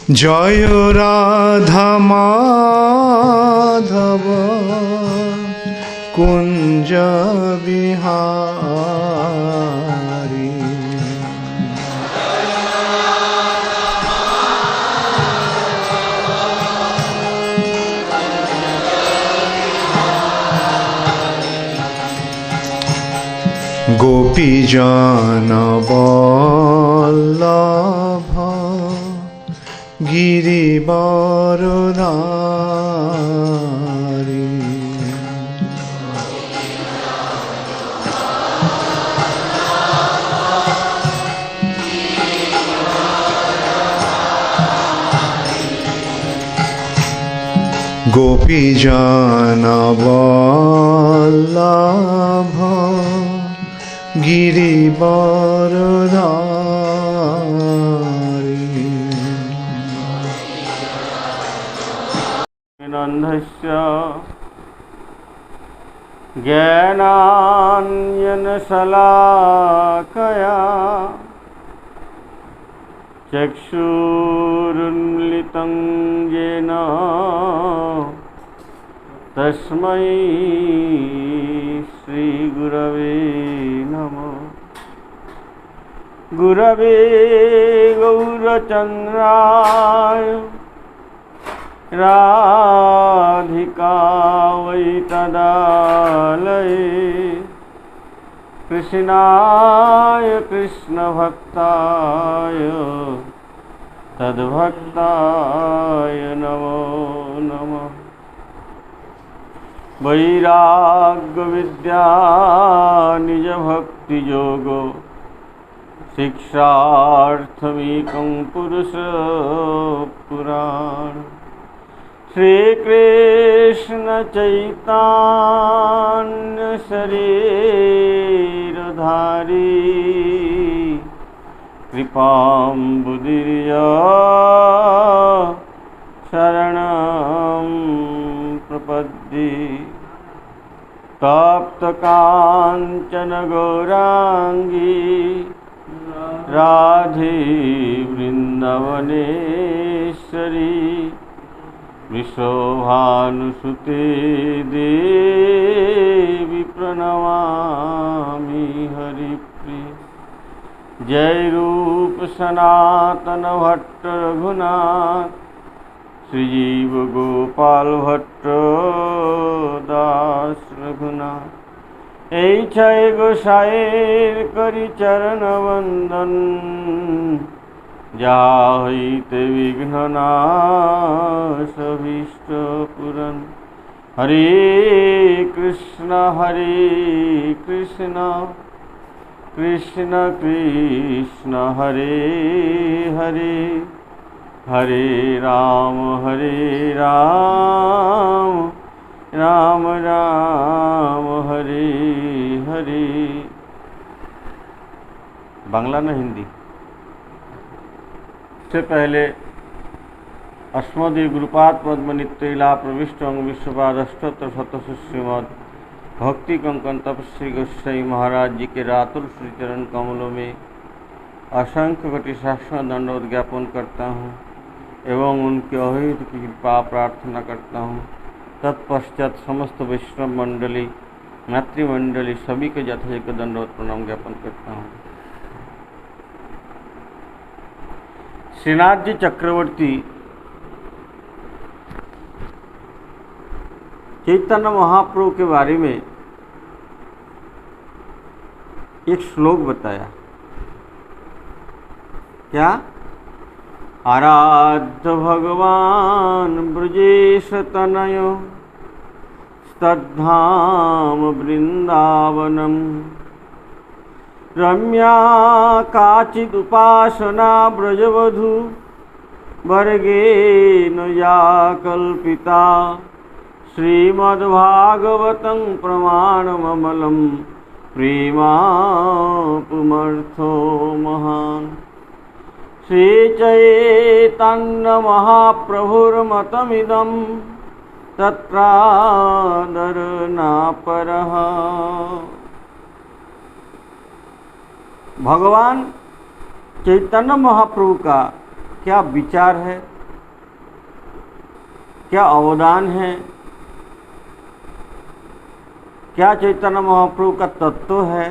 জয় রাধা মাধব কুঞ্জ বিহারী। গোপীজন বল্লভ গিরিবরধারী। গোপীজন বল্লভ গিরিবরধারী। নন্দস্য জ্ঞানাঞ্জনশলাকয়া চক্ষুरुन्मिलितं येन तस्मै श्रीगुरवे नमः। गुरवे गौरचन्द्राय राधिकावै तदालये कृष्णाय कृष्णभक्ताय तद्भक्ताय नमो नमः। वैराग्यविद्या निजभक्तियोगो शिक्षार्थमेकं पुरुषपुराण। श्रीकृष्ण चैतन्य शरीरधारी कृपाम्बुदिर्या शरणं प्रपद्ये। तप्तकाञ्चन गौराङ्गी राधे वृन्दावनेश्वरी विशोभानुसुते देवी प्रणमामि हरिप्रिय। जय रूप सनातन भट्ट रघुनाथ श्रीजीव गोपाल भट्ट दास रघुनाथ। এই ছয় গোসাইয়ের করি চরণ বন্দন যা হইতে বিঘ্ন নাশ অভীষ্ট পূরণ। হরে কৃষ্ণ কৃষ্ণ কৃষ্ণ হরে হরে হরে রাম রাম রাम हरे हरे। बांग्ला न हिंदी। से पहले अस्मदीय गुरुपाद पद्मनित्रीला प्रविष्ट अंग विश्वपाद अष्टोत्तर शतश्रीमद भक्ति कंकन तपस्वी गोस्वामी महाराज जी के रातुल श्री चरण कमलों में असंख्य कोटि शाश्वत दंडवत ज्ञापन करता हूँ एवं उनके अहित की कृपा प्रार्थना करता हूँ। तत्पश्चात समस्त वैष्णव मंडली मातृमंडली सभी के यथायोग्य दंडवत प्रणाम ज्ञापन करता हूँ। श्रीनाथ जी चक्रवर्ती चैतन्य महाप्रभु के बारे में एक श्लोक बताया। क्या? आराध्य भगवान ब्रजेश तनयो तद्धाम वृंदावनम रम्या काचिदुपासना ब्रजवधू वर्गेन या कल्पिता श्रीमद्भागवतं प्रमाणममलं प्रेमापुमर्थो महान्। श्रीचैतन्य महाप्रभुर्मतमिदं तत्रादरनापरः। भगवान चैतन्य महाप्रभु का क्या विचार है क्या अवदान है, क्या चैतन्य महाप्रभु का तत्व है,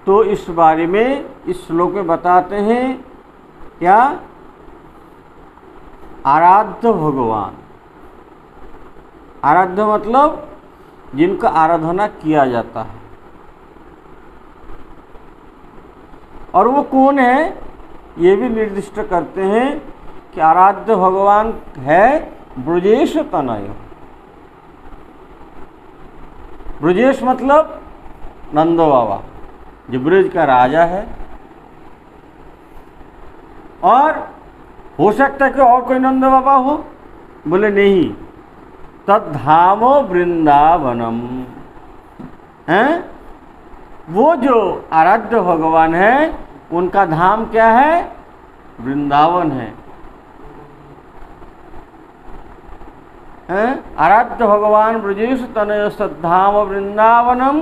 तो इस बारे में इस श्लोक में बताते हैं। क्या? आराध्य भगवान। आराध्य मतलब जिनका आराधना किया जाता है। और वो कौन है ये भी निर्दिष्ट करते हैं कि आराध्य भगवान है ब्रजेश तनय। ब्रजेश मतलब नंद बाबा जो ब्रज का राजा है। और हो सकता है कि और कोई नंद बाबा हो, बोले नहीं, तद्धामो वृंदावनम है। वो जो आराध्य भगवान है उनका धाम क्या है? वृंदावन है। आराध्य भगवान ब्रजेश तनय सद्धाम वृंदावनम।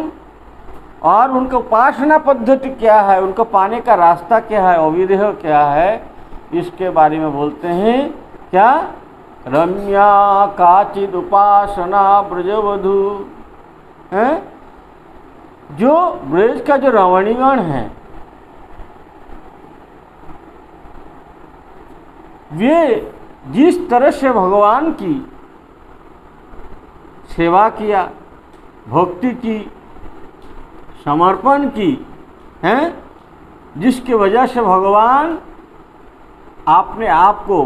और उनका उपासना पद्धति क्या है, उनको पाने का रास्ता क्या है, अविदेह क्या है, इसके बारे में बोलते हैं। क्या? रम्या काचिद उपासना ब्रजवधु है। जो ब्रज का जो रमणीगण है वे जिस तरह से भगवान की सेवा किया, भक्ति की, समर्पण की है, जिसकी वजह से भगवान अपने आप को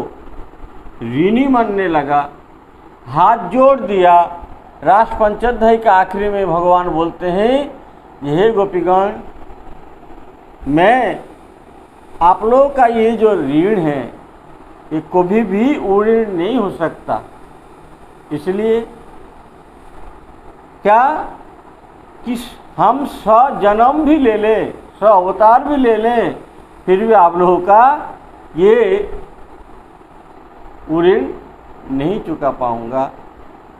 ऋणी मानने लगा, हाथ जोड़ दिया। रास पंचोध्याय के आखिरी में भगवान बोलते हैं, हे गोपीगण, मैं आप लोगों का ये जो ऋण है ये कभी भी ऋण नहीं हो सकता। इसलिए क्या कि हम 100 जन्म भी ले लें, 100 अवतार भी ले लें, फिर भी आप लोगों का ये ऋण नहीं चुका पाऊंगा।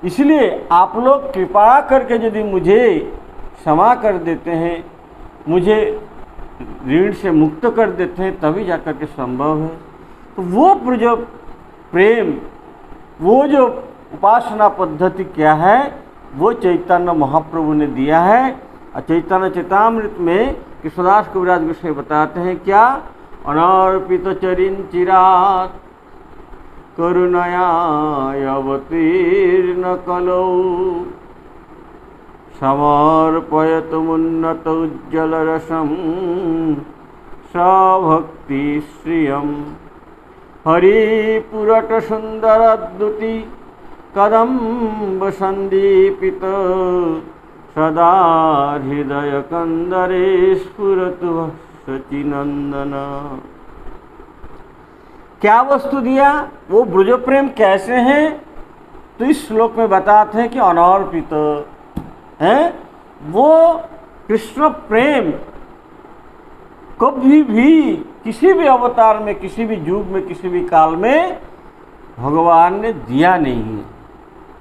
इसलिए आप लोग कृपा करके यदि मुझे क्षमा कर देते हैं, मुझे ऋण से मुक्त कर देते हैं, तभी जाकर के संभव है। तो वो जो प्रेम, वो जो उपासना पद्धति क्या है, वो चैतन्य महाप्रभु ने दिया है। और चैतन्य चैतामृत में कृष्णदास कविराज गोसाई बताते हैं क्या? अनर्पित चरिंचिरात करुणया अवतीर्ण कलौ समर्पयत मुन्नत उज्ज्वल रसम सभक्ति श्रियम हरिपुरट सुंदर द्युति कदम्ब संदीपित सदा हृदय कंदरे स्फुरतु सचिनंदन। क्या वस्तु दिया? वो ब्रज प्रेम कैसे हैं? तो इस श्लोक में बताते हैं कि अनर्पित है। वो कृष्ण प्रेम कभी भी किसी भी अवतार में, किसी भी युग में, किसी भी काल में भगवान ने दिया नहीं है।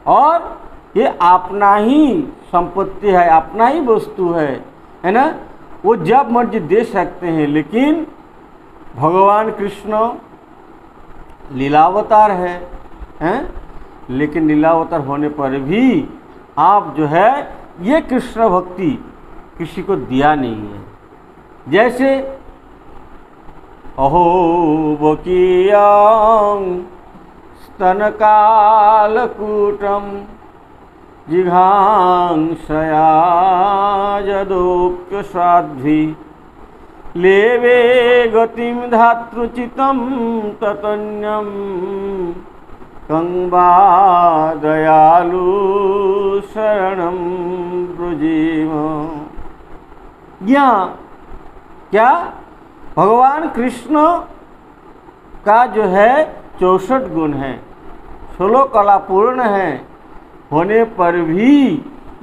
और ये अपना ही संपत्ति है, अपना ही वस्तु है ना। वो जब मर्जी दे सकते हैं, लेकिन भगवान कृष्ण लीलावतार हैं, लेकिन लीलावतार होने पर भी आप जो है ये कृष्ण भक्ति किसी को दिया नहीं है। जैसे अहो बकीयं स्तनकालकूटं जिघांसया यदोप्य साध्वी लेवे गतिं धातृचितं ततन्यं कंबा दयालु शरणं ब्रजेम। यहाँ क्या भगवान कृष्ण का जो है 64 गुण है, 16 कला पूर्ण है, होने पर भी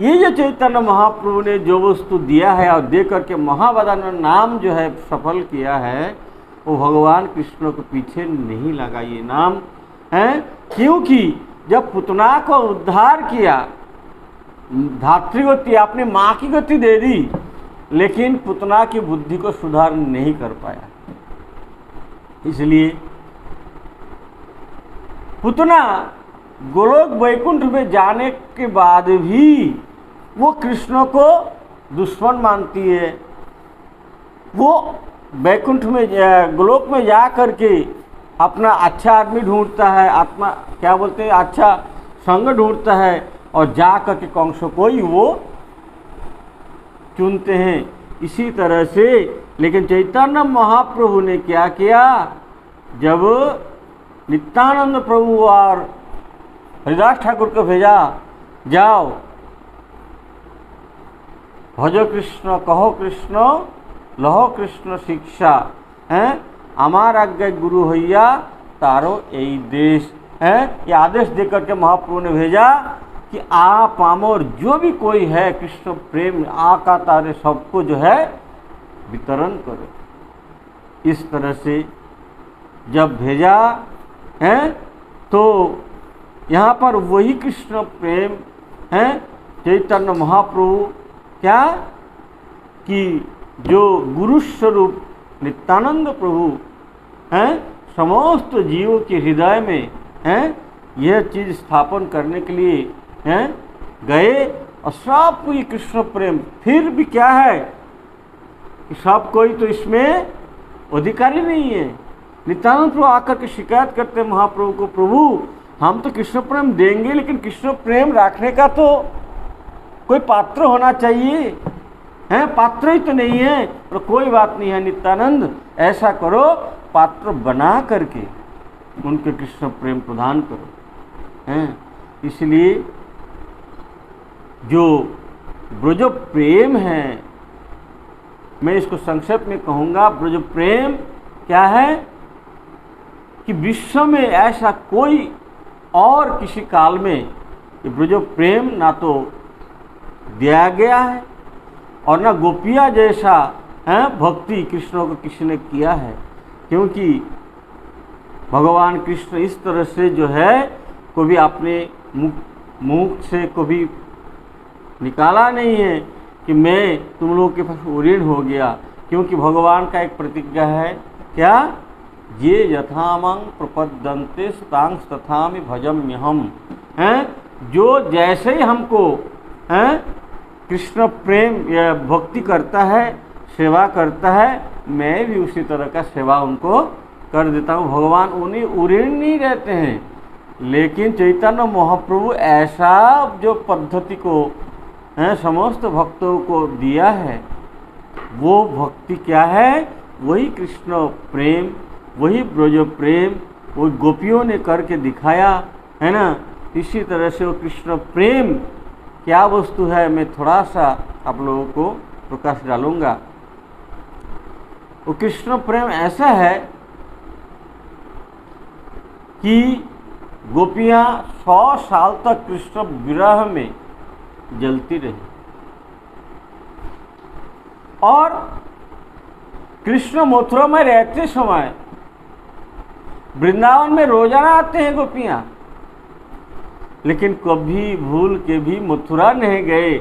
ये जो चैतन्य महाप्रभु ने जो वस्तु दिया है और दे करके महावदान नाम जो है सफल किया है, वो भगवान कृष्ण के पीछे नहीं लगा ये नाम है। क्योंकि जब पुतना को उद्धार किया, धातृगति अपनी माँ की गति दे दी, लेकिन पुतना की बुद्धि को सुधार नहीं कर पाया। इसलिए पुतना गोलोक वैकुंठ में जाने के बाद भी वो कृष्ण को दुश्मन मानती है। वो वैकुंठ में गोलोक में जा करके अपना अच्छा आदमी ढूंढता है, आत्मा क्या बोलते हैं, अच्छा संग ढूंढता है, और जा करके कंस को ही वो चुनते हैं। इसी तरह से लेकिन चैतन्य महाप्रभु ने क्या किया, जब नित्यानंद प्रभु और हरिदास ठाकुर को भेजा, जाओ भजो कृष्ण कहो कृष्ण लहो कृष्ण शिक्षा हैं, আমার आज्ञा गुरु হইয়া तारो यही देश है, ये आदेश देकर के महाप्रभु ने भेजा कि आप पामर जो भी कोई है कृष्ण प्रेम आका तारे सबको जो है वितरण करो। इस तरह से जब भेजा है तो यहाँ पर वही कृष्ण प्रेम है चैतन्य महाप्रभु क्या कि जो गुरु स्वरूप नित्यानंद प्रभु हैं समस्त जीवों के हृदय में हैं यह चीज़ स्थापन करने के लिए हैं गए, और सब कोई कृष्ण प्रेम फिर भी क्या है कि सब कोई तो इसमें अधिकारी नहीं है। नित्यानंद प्रभु आकर के शिकायत करते हैं महाप्रभु को, प्रभु हम तो कृष्ण प्रेम देंगे लेकिन कृष्ण प्रेम रखने का तो कोई पात्र होना चाहिए, हैं पात्र ही तो नहीं है। तो कोई बात नहीं है नित्यानंद, ऐसा करो पात्र बना करके उनके कृष्ण प्रेम प्रदान करो। हैं इसलिए जो ब्रज प्रेम है, मैं इसको संक्षेप में कहूँगा, ब्रज प्रेम क्या है कि विश्व में ऐसा कोई और किसी काल में ये ब्रज प्रेम ना तो दिया गया है और ना गोपिया जैसा है भक्ति कृष्ण को किसी ने किया है, क्योंकि भगवान कृष्ण इस तरह से जो है कभी अपने मुख से कभी निकाला नहीं है कि मैं तुम लोगों के पास ऋण हो गया, क्योंकि भगवान का एक प्रतिज्ञा है क्या, ये यथामंग प्रपद्यन्ते तांग तथामि भजम्यहम, हैं जो जैसे ही हमको हैं कृष्ण प्रेम या भक्ति करता है, सेवा करता है, मैं भी उसी तरह का सेवा उनको कर देता हूँ। भगवान उन्हें ऋण नहीं रहते हैं, लेकिन चैतन्य महाप्रभु ऐसा जो पद्धति को समस्त भक्तों को दिया है, वो भक्ति क्या है, वही कृष्ण प्रेम, वही ब्रज प्रेम, वो गोपियों ने करके दिखाया है ना। इसी तरह से वो कृष्ण प्रेम क्या वस्तु है, मैं थोड़ा सा आप लोगों को प्रकाश डालूंगा। वो कृष्ण प्रेम ऐसा है कि गोपियाँ 100 साल तक कृष्ण विरह में जलती रही, और कृष्ण मथुरा में रहते समय वृंदावन में रोजाना आते हैं गोपियाँ, लेकिन कभी भूल के भी मथुरा नहीं गए।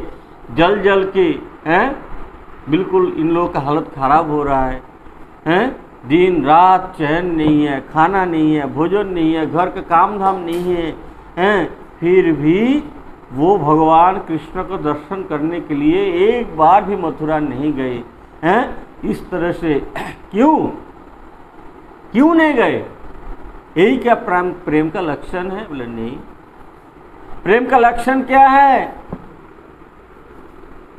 जल जल के हैं बिल्कुल इन लोगों का हालत खराब हो रहा है, हैं दिन रात चैन नहीं है, खाना नहीं है, भोजन नहीं है, घर का काम धाम नहीं है, हैं फिर भी वो भगवान कृष्ण को दर्शन करने के लिए एक बार भी मथुरा नहीं गए। हैं इस तरह से क्यों नहीं गए, यही क्या प्रेम का लक्षण है? बोले नहीं, प्रेम का लक्षण क्या है?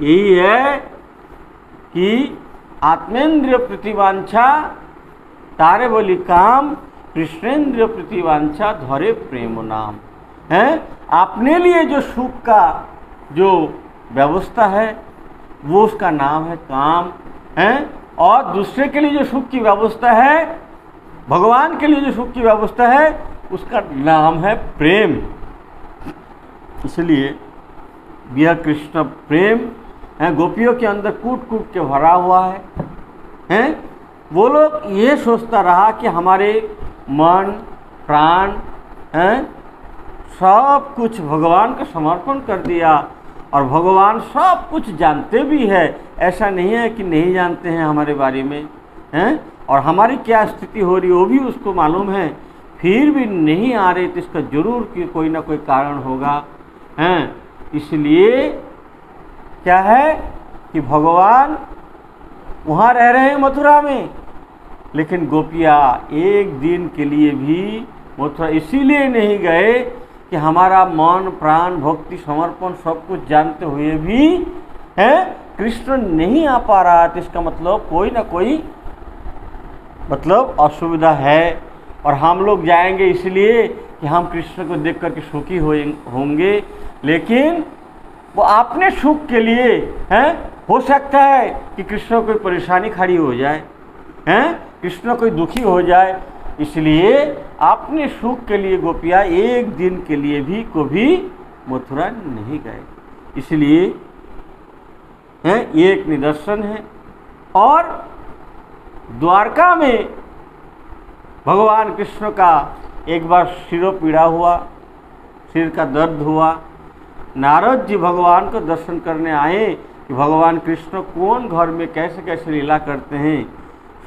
यही है कि आत्मेंद्रिय प्रतिवांछा तारे बोली काम, कृष्णेंद्रिय प्रतिवांछा धरे प्रेम नाम। हैं अपने लिए जो सुख का जो व्यवस्था है वो उसका नाम है काम, हैं और दूसरे के लिए जो सुख की व्यवस्था है, भगवान के लिए जो सुख की व्यवस्था है, उसका नाम है प्रेम। इसलिए यह कृष्ण प्रेम है गोपियों के अंदर कूट कूट के भरा हुआ है। हैं वो लोग ये सोचता रहा कि हमारे मन प्राण हैं सब कुछ भगवान का समर्पण कर दिया, और भगवान सब कुछ जानते भी है, ऐसा नहीं है कि नहीं जानते हैं हमारे बारे में, हैं और हमारी क्या स्थिति हो रही है वो भी उसको मालूम है। फिर भी नहीं आ रहे तो इसका जरूर कोई ना कोई कारण होगा। हैं, इसलिए क्या है कि भगवान वहाँ रह रहे हैं मथुरा में, लेकिन गोपियाँ एक दिन के लिए भी मथुरा इसीलिए नहीं गए कि हमारा मन प्राण भक्ति समर्पण सब कुछ जानते हुए भी हैं कृष्ण नहीं आ पा रहा है, तो इसका मतलब कोई ना कोई मतलब असुविधा है। और हम लोग जाएंगे इसलिए कि हम कृष्ण को देख करके सुखी होंगे, लेकिन वो अपने सुख के लिए हैं, हो सकता है कि कृष्ण को कोई परेशानी खड़ी हो जाए, हैं, कृष्ण कोई दुखी हो जाए, इसलिए अपने सुख के लिए गोपियाँ एक दिन के लिए भी कभी मथुरा नहीं गए। इसलिए हैं, ये एक निदर्शन है। और द्वारका में भगवान कृष्ण का एक बार सिरों पीड़ा हुआ, सिर का दर्द हुआ। नारद जी भगवान को दर्शन करने आए कि भगवान कृष्ण कौन घर में कैसे कैसे लीला करते हैं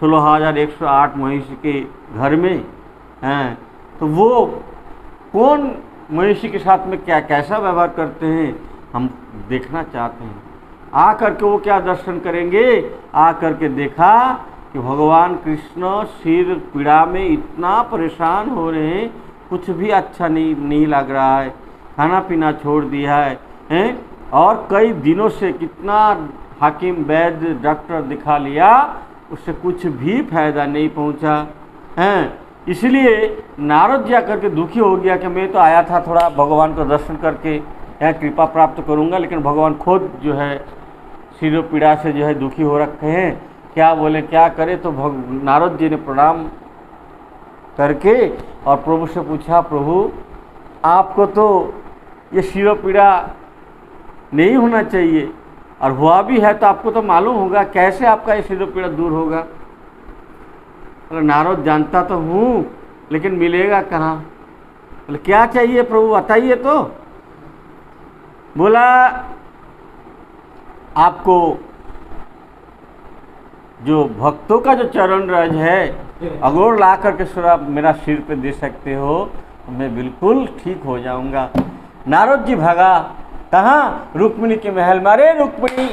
16,108 महिषी के घर में हैं, तो वो कौन महिषी के साथ में क्या कैसा व्यवहार करते हैं हम देखना चाहते हैं। आ करके वो क्या दर्शन करेंगे, आ करके देखा कि भगवान कृष्ण सिर पीड़ा में इतना परेशान हो रहे हैं, कुछ भी अच्छा नहीं लग रहा है, खाना पीना छोड़ दिया है, और कई दिनों से कितना हाकिम वैद्य डॉक्टर दिखा लिया, उससे कुछ भी फायदा नहीं पहुंचा है। इसलिए नारद जी आकर के दुखी हो गया कि मैं तो आया था थोड़ा भगवान को दर्शन करके यहाँ कृपा प्राप्त करूँगा, लेकिन भगवान खुद जो है सिर पीड़ा से जो है दुखी हो रखे हैं, क्या बोले क्या करे। तो नारद जी ने प्रणाम करके और प्रभु से पूछा, प्रभु आपको तो ये सिर पीड़ा नहीं होना चाहिए, और हुआ भी है तो आपको तो मालूम होगा, कैसे आपका ये सिर पीड़ा दूर होगा। बोले नारद जानता तो हूँ, लेकिन मिलेगा कहाँ। बोले क्या चाहिए प्रभु बताइए। तो बोला आपको जो भक्तों का जो चरण रज है अगर ला करके आप मेरा सिर पे दे सकते हो तो मैं बिल्कुल ठीक हो जाऊंगा। नारद जी भागा कहाँ, रुक्मिणी के महल में। अरे रुक्मिणी,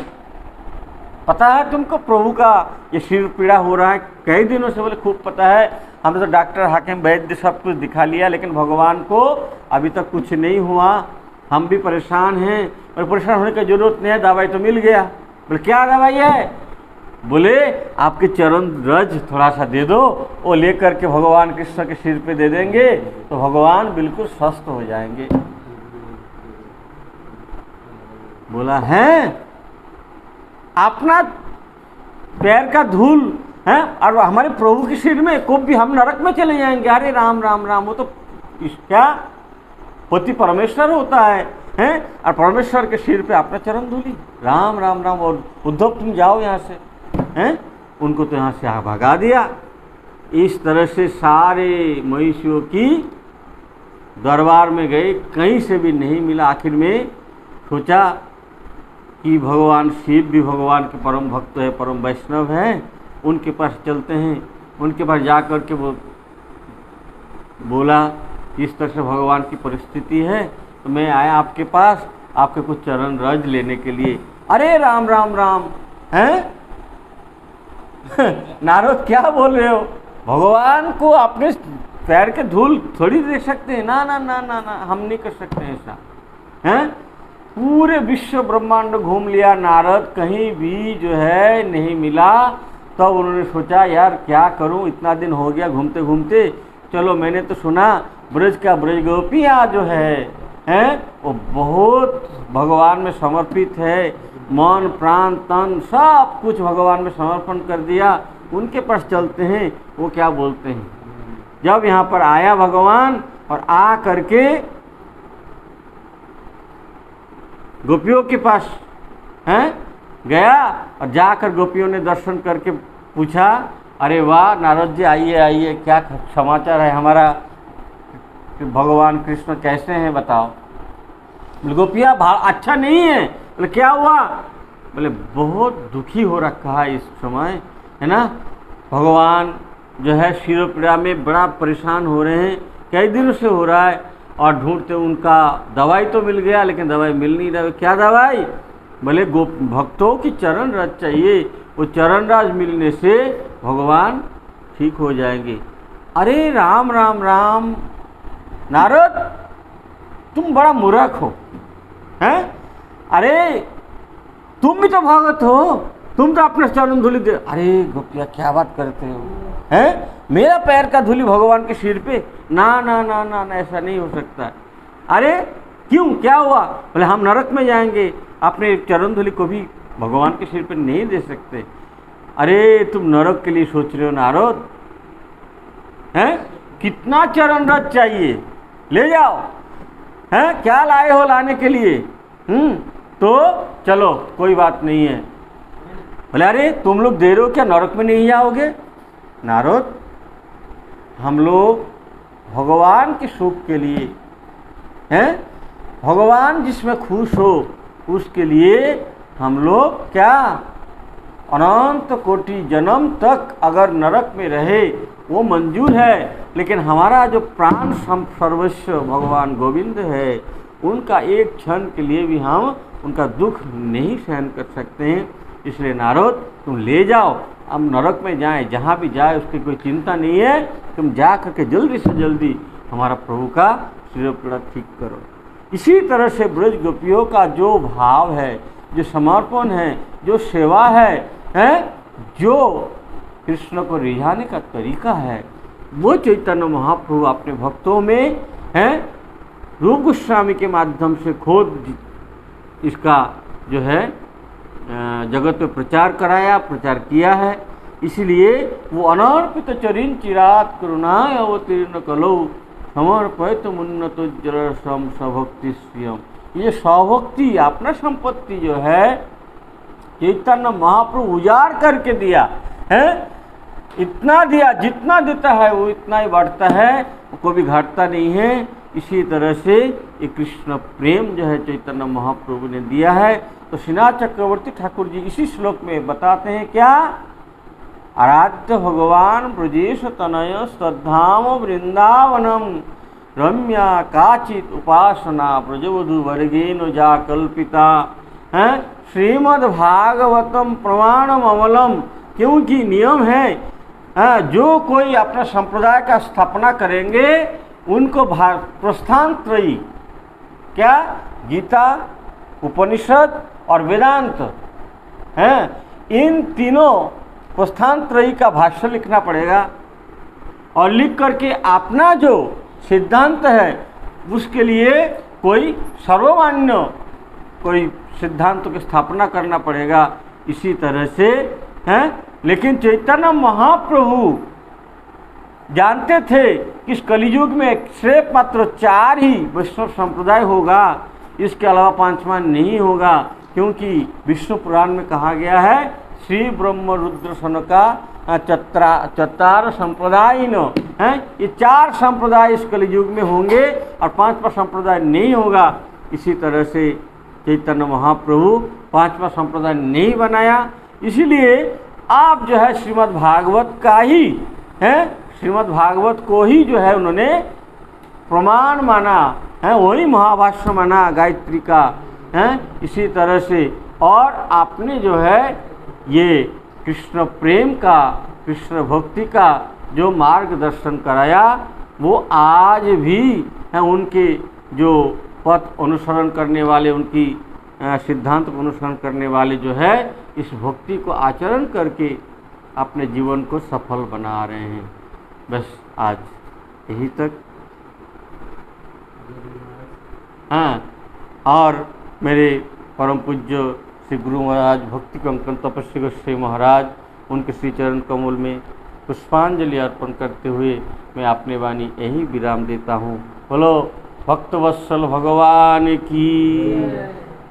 पता है तुमको प्रभु का ये सिर पीड़ा हो रहा है कई दिनों से। बोले खूब पता है, हमने तो डॉक्टर हाकिम वैद्य सब कुछ दिखा लिया, लेकिन भगवान को अभी तक कुछ नहीं हुआ, हम भी परेशान हैं। और परेशान होने की जरूरत नहीं है, दवाई तो मिल गया। बोले क्या दवाई है। बोले आपके चरण रज थोड़ा सा दे दो, वो लेकर के भगवान कृष्ण के सिर पे दे देंगे तो भगवान बिल्कुल स्वस्थ हो जाएंगे। बोला है अपना पैर का धूल है और हमारे प्रभु के सिर में, को भी हम नरक में चले जाएंगे। अरे राम राम राम, वो तो क्या पति परमेश्वर होता है और परमेश्वर के सिर पे अपना चरण धूली। राम राम राम। और उद्धव तुम जाओ यहाँ से, हैं, उनको तो यहाँ से भगा दिया। इस तरह से सारे महिषियों की दरबार में गए, कहीं से भी नहीं मिला। आखिर में सोचा कि भगवान शिव भी भगवान के परम भक्त है, परम वैष्णव हैं, उनके पास चलते हैं। उनके पास जा कर के वो बोला इस तरह से भगवान की परिस्थिति है, तो मैं आया आपके पास आपके कुछ चरण रज लेने के लिए। अरे राम राम राम, हैं नारद क्या बोल रहे हो, भगवान को अपने पैर के धूल थोड़ी दे सकते हैं। ना ना ना ना ना, हम नहीं कर सकते ऐसा। हैं, पूरे विश्व ब्रह्मांड घूम लिया नारद, कहीं भी जो है नहीं मिला। तब तो उन्होंने सोचा यार क्या करूं, इतना दिन हो गया घूमते घूमते। चलो मैंने तो सुना ब्रज का ब्रज गोपियाँ जो हैं वो बहुत भगवान में समर्पित है, मन प्राण तन सब कुछ भगवान में समर्पण कर दिया। उनके पास चलते हैं, वो क्या बोलते हैं। जब यहाँ पर आया भगवान और आ करके गोपियों के पास हैं गया और जाकर गोपियों ने दर्शन करके पूछा, अरे वाह नारद जी आइए आइए, क्या समाचार है हमारा, भगवान कृष्ण कैसे हैं बताओ। गोपियाँ अच्छा नहीं है। बोले क्या हुआ। बोले बहुत दुखी हो रखा है इस समय, है ना, भगवान जो है शिरोपीड़ा में बड़ा परेशान हो रहे हैं, कई दिनों से हो रहा है, और ढूंढते उनका दवाई तो मिल गया लेकिन दवाई मिल नहीं रहा। क्या दवाई? भले भक्तों की चरण रज चाहिए, वो चरण राज मिलने से भगवान ठीक हो जाएंगे। अरे राम राम राम, नारद तुम बड़ा मूर्ख हो, हैं? अरे तुम भी तो भगत हो, तुम तो अपने चरण धूलि दे। अरे गोपिया क्या बात करते हो, हैं? मेरा पैर का धूलि भगवान के सिर पे? ना ना ना ना ना, ऐसा नहीं हो सकता। अरे क्यों, क्या हुआ? बोले हम नरक में जाएंगे, अपने चरण धूलि को भी भगवान के सिर पे नहीं दे सकते। अरे तुम नरक के लिए सोच रहे हो नारद, हैं? कितना चरण रज चाहिए, ले जाओ, हैं? क्या लाए हो लाने के लिए? तो चलो कोई बात नहीं है। बोले अरे तुम लोग दे रहे हो क्या, नरक में नहीं जाओगे? नारद हम लोग भगवान के सुख के लिए, हैं? भगवान जिसमें खुश हो उसके लिए हम लोग क्या अनंत कोटि जन्म तक अगर नरक में रहे वो मंजूर है, लेकिन हमारा जो प्राण सर्वस्व भगवान गोविंद है, उनका एक क्षण के लिए भी हम उनका दुख नहीं सहन कर सकते हैं। इसलिए नारद तुम ले जाओ, अब नरक में जाएं, जहाँ भी जाए उसकी कोई चिंता नहीं है, तुम जा करके जल्दी से जल्दी हमारा प्रभु का शिरोपीड़ा ठीक करो। इसी तरह से ब्रज गोपियों का जो भाव है, जो समर्पण है, जो सेवा है, जो कृष्ण को रिझाने का तरीका है, वो चैतन्य महाप्रभु अपने भक्तों में हैं रूप गोस्वामी के माध्यम से खुद इसका जो है जगत में प्रचार कराया, प्रचार किया है। इसलिए वो अनर्पित चरिन चिरात करुणाय अवतीर्ण कलो समर्पित मुन्नत जलसम सभक्ति स्वयं। ये सौभक्ति अपना संपत्ति जो है चैतन्य महाप्रभु उजाड़ करके दिया है। इतना दिया, जितना देता है वो इतना ही बढ़ता है, वो कभी घटता नहीं है। इसी तरह से ये कृष्ण प्रेम जो है चैतन्य महाप्रभु ने दिया है। तो श्रीनाथ चक्रवर्ती ठाकुर जी इसी श्लोक में बताते हैं क्या, आराध्य भगवान ब्रजेश तनय श्रद्धाम वृंदावनम रम्या काचित उपासना ब्रजवधु वर्गेन जा कल्पिता है श्रीमद् भागवतम प्रमाणम अमलम। क्योंकि नियम है, जो कोई अपना संप्रदाय का स्थापना करेंगे उनको प्रस्थान त्रयी, क्या गीता, उपनिषद और वेदांत हैं, इन तीनों प्रस्थान त्रयी का भाष्य लिखना पड़ेगा। और लिख करके अपना जो सिद्धांत है उसके लिए कोई सर्वमान्य कोई सिद्धांतों की स्थापना करना पड़ेगा। इसी तरह से हैं, लेकिन चैतन्य महाप्रभु जानते थे कि इस कलियुग में सिर्फ मात्र 4 ही वैष्णव संप्रदाय होगा, इसके अलावा 5वां नहीं होगा। क्योंकि विष्णु पुराण में कहा गया है श्री ब्रह्म रुद्र सनका चत्तार संप्रदाय न है, ये 4 संप्रदाय इस कलियुग में होंगे और 5वां संप्रदाय नहीं होगा। इसी तरह से चैतन्य महाप्रभु 5वां संप्रदाय नहीं बनाया। इसीलिए आप जो है श्रीमद् भागवत का ही है, श्रीमद् भागवत को ही जो है उन्होंने प्रमाण माना है, वही महाभाष्य माना गायत्री का है। इसी तरह से और आपने जो है ये कृष्ण प्रेम का, कृष्ण भक्ति का जो मार्गदर्शन कराया, वो आज भी है उनके जो पथ अनुसरण करने वाले, उनकी सिद्धांत को अनुसरण करने वाले जो है इस भक्ति को आचरण करके अपने जीवन को सफल बना रहे हैं। बस आज यही तक। हाँ, और मेरे परम पूज्य श्री गुरु महाराज भक्ति कंकन तपस्वी गोस्वामी महाराज, उनके श्री चरण कमल में पुष्पांजलि अर्पण करते हुए मैं अपने वाणी यही विराम देता हूँ। बोलो भक्तवत्सल भगवान की,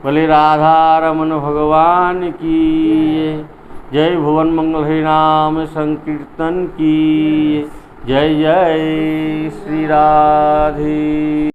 बोले राधा रमन भगवान की, जय भुवन मंगल हरि नाम संकीर्तन की, जय जय श्री राधे।